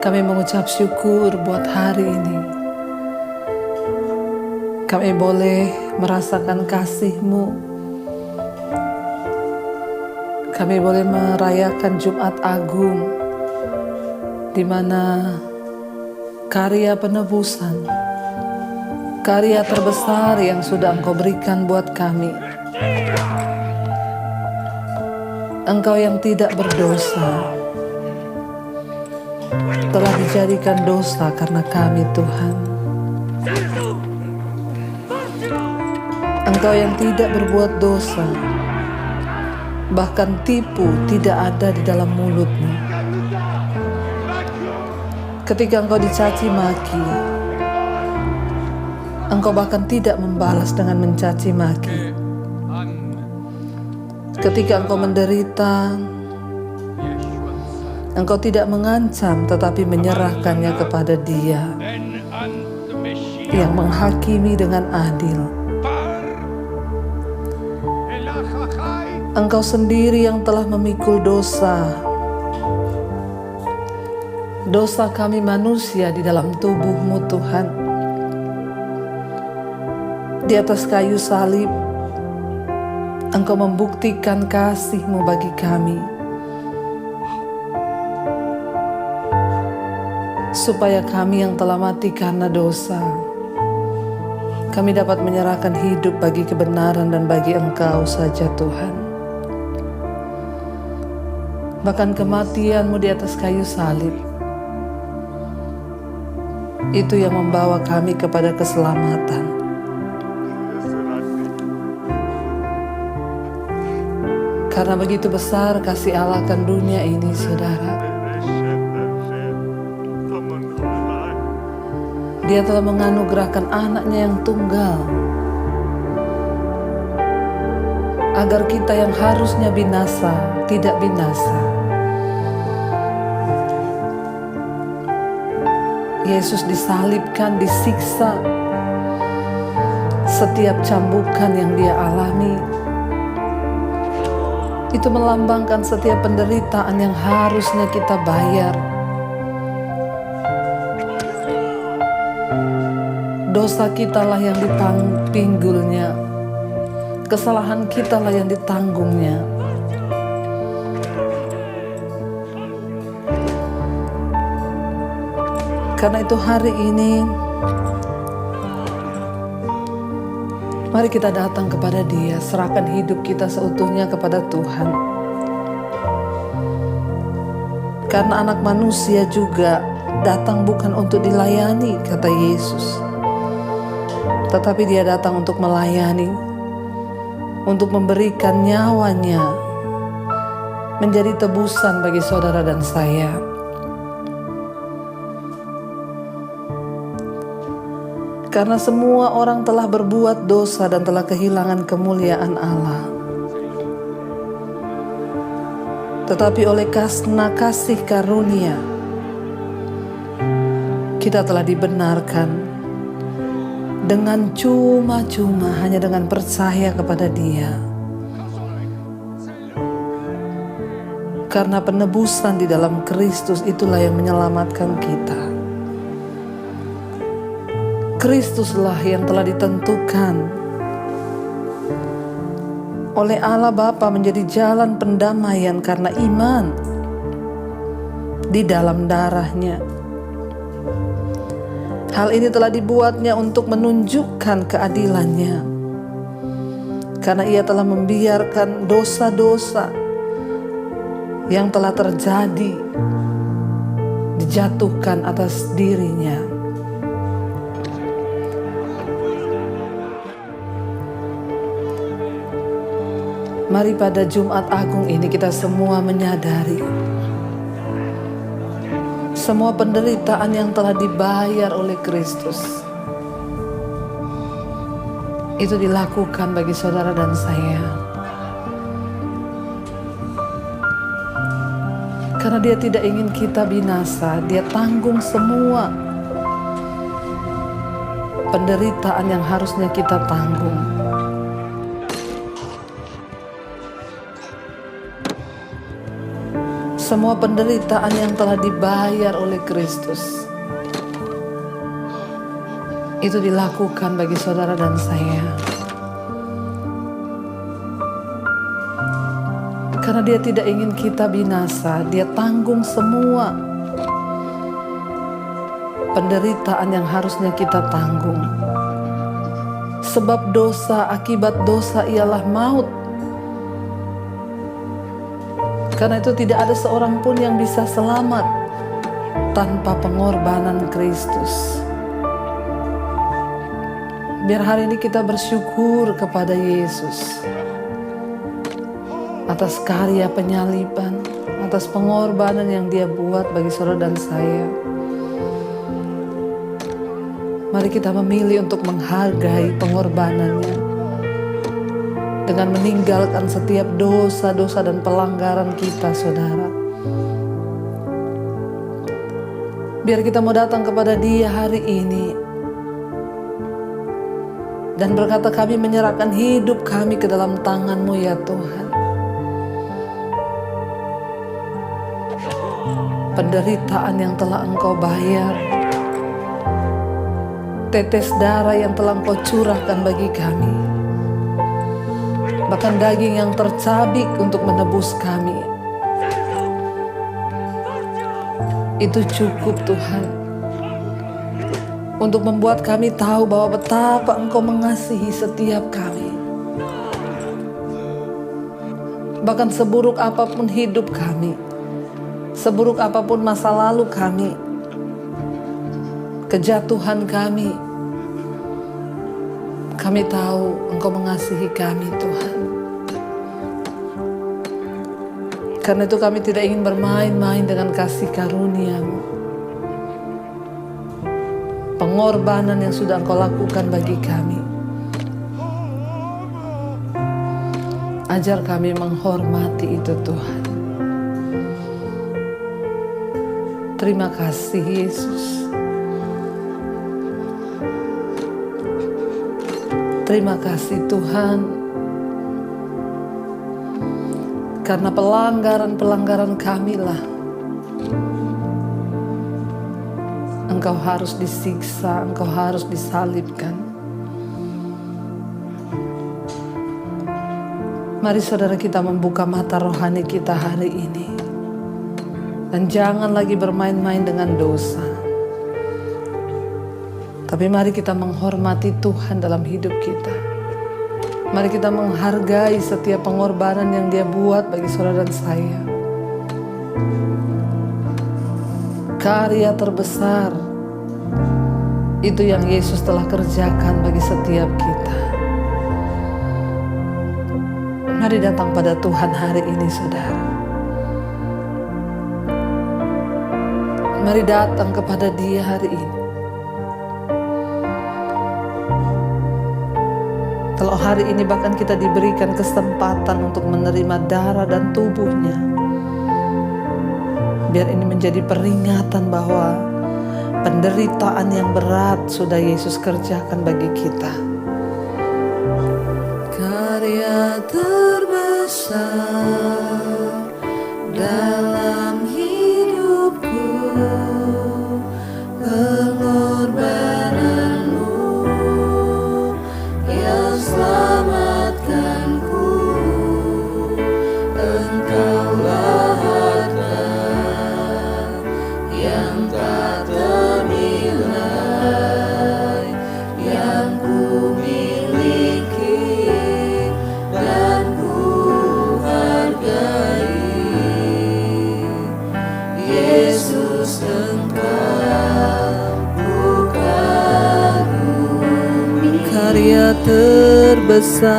Kami mengucap syukur buat hari ini. Kami boleh merasakan kasih-Mu. Kami boleh merayakan Jumat Agung, di mana karya penebusan, karya terbesar yang sudah Engkau berikan buat kami. Engkau yang tidak berdosa telah dijadikan dosa karena kami, Tuhan. Engkau yang tidak berbuat dosa, bahkan tipu tidak ada di dalam mulut-Mu. Ketika Engkau dicaci maki, Engkau bahkan tidak membalas dengan mencaci maki. Ketika Engkau menderita, Engkau tidak mengancam, tetapi menyerahkannya kepada Dia yang menghakimi dengan adil. Engkau sendiri yang telah memikul dosa kami manusia di dalam tubuh-Mu, Tuhan. Di atas kayu salib, Engkau membuktikan kasih-Mu bagi kami, supaya kami yang telah mati karena dosa, kami dapat menyerahkan hidup bagi kebenaran dan bagi Engkau saja, Tuhan. Bahkan kematian-Mu di atas kayu salib, itu yang membawa kami kepada keselamatan. Karena begitu besar kasih Allah akan dunia ini, saudara. Dia telah menganugerahkan anaknya yang tunggal, agar kita yang harusnya binasa, tidak binasa. Yesus disalibkan, disiksa. Setiap cambukan yang Dia alami, itu melambangkan setiap penderitaan yang harusnya kita bayar. Dosa kitalah yang dipinggulnya, kesalahan kitalah yang ditanggungnya. Karena itu hari ini, mari kita datang kepada Dia, serahkan hidup kita seutuhnya kepada Tuhan. Karena anak manusia juga datang bukan untuk dilayani, kata Yesus, tetapi Dia datang untuk melayani, untuk memberikan nyawanya menjadi tebusan bagi saudara dan saya. Karena semua orang telah berbuat dosa dan telah kehilangan kemuliaan Allah. Tetapi oleh karena kasih karunia, kita telah dibenarkan dengan cuma-cuma, hanya dengan percaya kepada Dia. Karena penebusan di dalam Kristus itulah yang menyelamatkan kita. Kristuslah yang telah ditentukan oleh Allah Bapa menjadi jalan pendamaian karena iman di dalam darah-Nya. Hal ini telah dibuatnya untuk menunjukkan keadilan-Nya, karena Ia telah membiarkan dosa-dosa yang telah terjadi dijatuhkan atas diri-Nya. Mari pada Jumat Agung ini kita semua menyadari semua penderitaan yang telah dibayar oleh Kristus itu dilakukan bagi saudara dan saya. Karena Dia tidak ingin kita binasa, Dia tanggung semua penderitaan yang harusnya kita tanggung. semua penderitaan yang telah dibayar oleh Kristus itu dilakukan bagi saudara dan saya. Karena Dia tidak ingin kita binasa, Dia tanggung semua penderitaan yang harusnya kita tanggung. Sebab dosa, akibat dosa ialah maut. Karena itu tidak ada seorang pun yang bisa selamat tanpa pengorbanan Kristus. Biar hari ini kita bersyukur kepada Yesus atas karya penyaliban, atas pengorbanan yang Dia buat bagi saudara dan saya. Mari kita memilih untuk menghargai pengorbanannya dengan meninggalkan setiap dosa-dosa dan pelanggaran kita, saudara. Biar kita mau datang kepada Dia hari ini dan berkata, kami menyerahkan hidup kami ke dalam tangan-Mu ya Tuhan. Penderitaan yang telah Engkau bayar, tetes darah yang telah Engkau curahkan bagi kami, bahkan daging yang tercabik untuk menebus kami, itu cukup Tuhan untuk membuat kami tahu bahwa betapa Engkau mengasihi setiap kami. Bahkan seburuk apapun hidup kami, seburuk apapun masa lalu kami, kejatuhan kami tahu Engkau mengasihi kami Tuhan. Karena itu kami tidak ingin bermain-main dengan kasih karunia-Mu. Pengorbanan yang sudah Engkau lakukan bagi kami. Ajar kami menghormati itu Tuhan. Terima kasih Yesus. Terima kasih Tuhan. Karena pelanggaran-pelanggaran kamilah Engkau harus disiksa, Engkau harus disalibkan. Mari saudara kita membuka mata rohani kita hari ini. Dan jangan lagi bermain-main dengan dosa. Tapi mari kita menghormati Tuhan dalam hidup kita. Mari kita menghargai setiap pengorbanan yang Dia buat bagi saudara dan saya. Karya terbesar itu yang Yesus telah kerjakan bagi setiap kita. Mari datang pada Tuhan hari ini saudara. Mari datang kepada Dia hari ini. Kalau hari ini bahkan kita diberikan kesempatan untuk menerima darah dan tubuhnya, biar ini menjadi peringatan bahwa penderitaan yang berat sudah Yesus kerjakan bagi kita. Karya terbesar dalam hidupku, pengorbananmu yang selamatkanku. Engkaulah harta yang tak ternilai yang ku miliki dan ku hargai. Yesus, Engkau ku kagumi. Karya terbesar,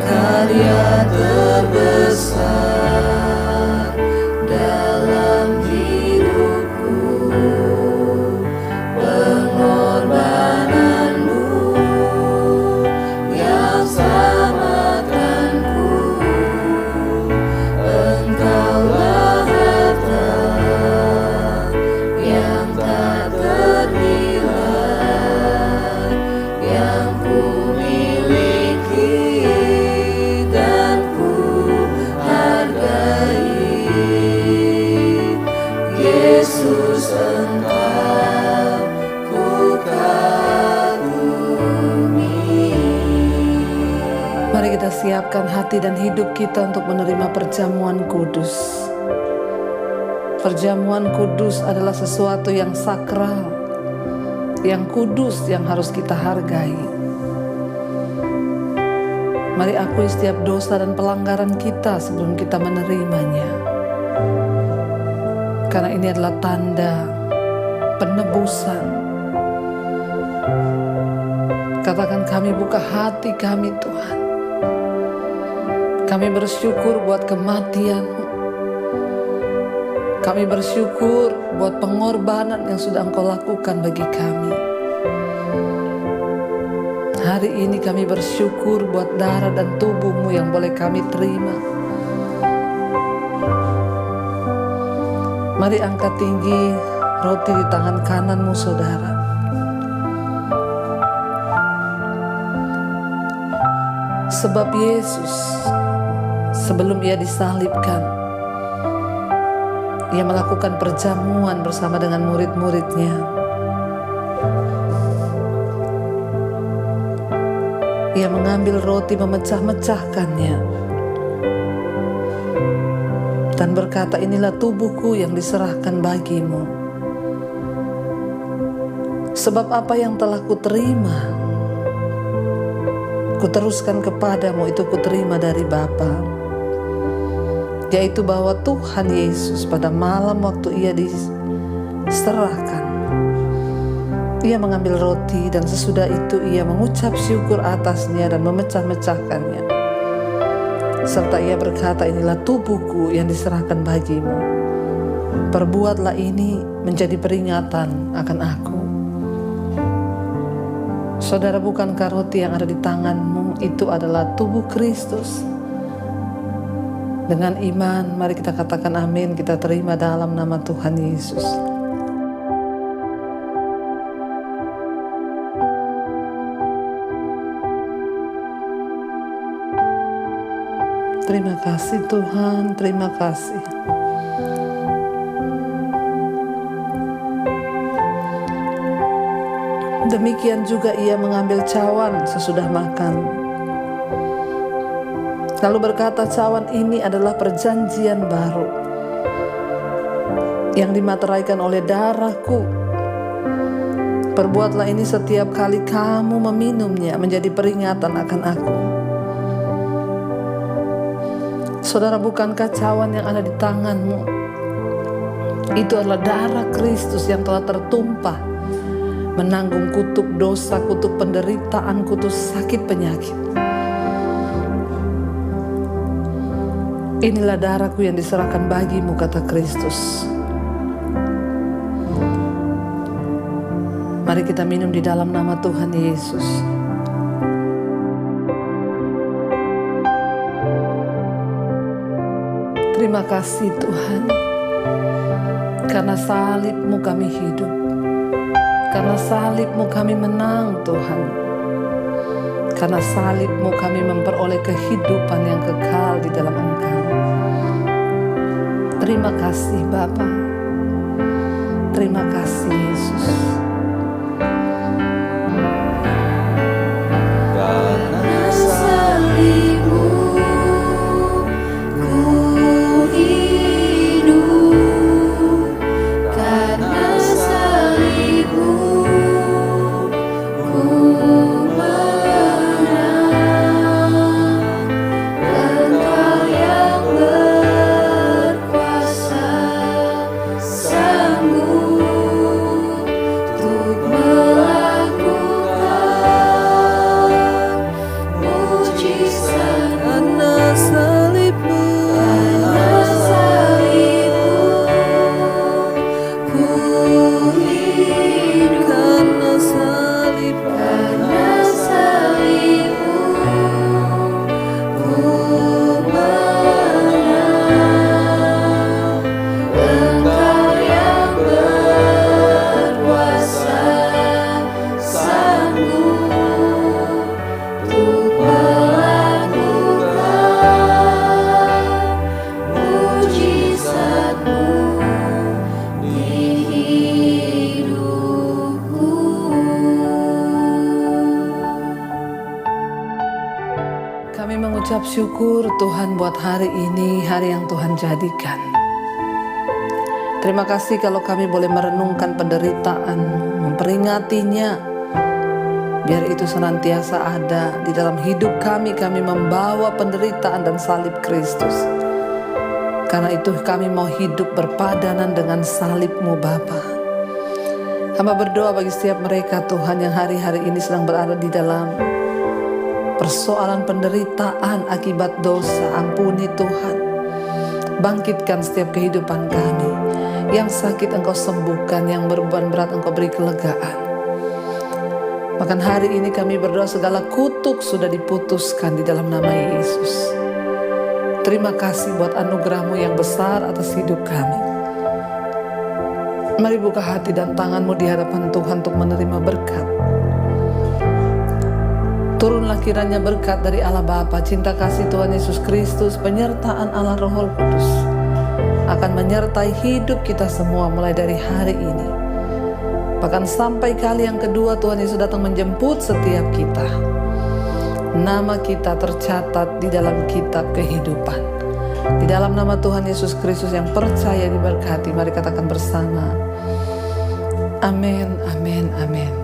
karya terbesar dalam hidupku, pengorbananmu yang selamatkanku. Engkaulah harta yang tak ternilai yang ku miliki Yesus Engkau ku kagumi. Mari kita siapkan hati dan hidup kita untuk menerima perjamuan kudus. Perjamuan kudus adalah sesuatu yang sakral, yang kudus, yang harus kita hargai. Mari akui setiap dosa dan pelanggaran kita sebelum kita menerimanya. Karena ini adalah tanda penebusan. Katakan, kami buka hati kami Tuhan. Kami bersyukur buat kematian-Mu. Kami bersyukur buat pengorbanan yang sudah Engkau lakukan bagi kami. Hari ini kami bersyukur buat darah dan tubuh-Mu yang boleh kami terima. Mari angkat tinggi roti di tangan kanan-Mu, saudara. Sebab Yesus, sebelum Ia disalibkan, Ia melakukan perjamuan bersama dengan murid-muridnya. Ia mengambil roti, memecah-mecahkannya, dan berkata, inilah tubuhku yang diserahkan bagimu. Sebab apa yang telah kuterima, kuteruskan kepadamu, itu kuterima dari Bapa, yaitu bahwa Tuhan Yesus pada malam waktu Ia diserahkan, Ia mengambil roti, dan sesudah itu Ia mengucap syukur atasnya dan memecah-mecahkannya. Serta Ia berkata, inilah tubuhku yang diserahkan bagimu. Perbuatlah ini menjadi peringatan akan aku. Saudara, bukankah roti yang ada di tanganmu itu adalah tubuh Kristus? Dengan iman, mari kita katakan amin, kita terima dalam nama Tuhan Yesus. Terima kasih Tuhan, terima kasih. Demikian juga Ia mengambil cawan sesudah makan, lalu berkata, cawan ini adalah perjanjian baru yang dimateraikan oleh darahku. Perbuatlah ini setiap kali kamu meminumnya menjadi peringatan akan aku. Saudara, bukankah cawan yang ada di tanganmu itu adalah darah Kristus yang telah tertumpah, menanggung kutuk dosa, kutuk penderitaan, kutuk sakit penyakit. Inilah darahku yang diserahkan bagimu, kata Kristus. Mari kita minum di dalam nama Tuhan Yesus. Terima kasih Tuhan, karena salib-Mu kami hidup, karena salib-Mu kami menang Tuhan, karena salib-Mu kami memperoleh kehidupan yang kekal di dalam Engkau. Terima kasih Bapa, terima kasih Yesus. Karena salib-Mu ku hidup, karena salib-Mu ku menang. Engkau yang berkuasa, sanggup syukur Tuhan buat hari ini, hari yang Tuhan jadikan. Terima kasih kalau kami boleh merenungkan penderitaan, memperingatinya. Biar itu senantiasa ada di dalam hidup kami membawa penderitaan dan salib Kristus. Karena itu kami mau hidup berpadanan dengan salib-Mu Bapa. Hamba berdoa bagi setiap mereka Tuhan yang hari-hari ini sedang berada di dalam persoalan penderitaan akibat dosa. Ampuni Tuhan. Bangkitkan setiap kehidupan kami. Yang sakit Engkau sembuhkan, yang berbeban berat Engkau beri kelegaan. Bahkan hari ini kami berdoa segala kutuk sudah diputuskan di dalam nama Yesus. Terima kasih buat anugerah-Mu yang besar atas hidup kami. Mari buka hati dan tangan-Mu di hadapan Tuhan untuk menerima berkat. Turunlah kiranya berkat dari Allah Bapa, cinta kasih Tuhan Yesus Kristus, penyertaan Allah Roh Kudus akan menyertai hidup kita semua mulai dari hari ini. Bahkan sampai kali yang kedua Tuhan Yesus datang menjemput setiap kita. Nama kita tercatat di dalam kitab kehidupan. Di dalam nama Tuhan Yesus Kristus yang percaya diberkati, mari katakan bersama. Amin, amin, amin.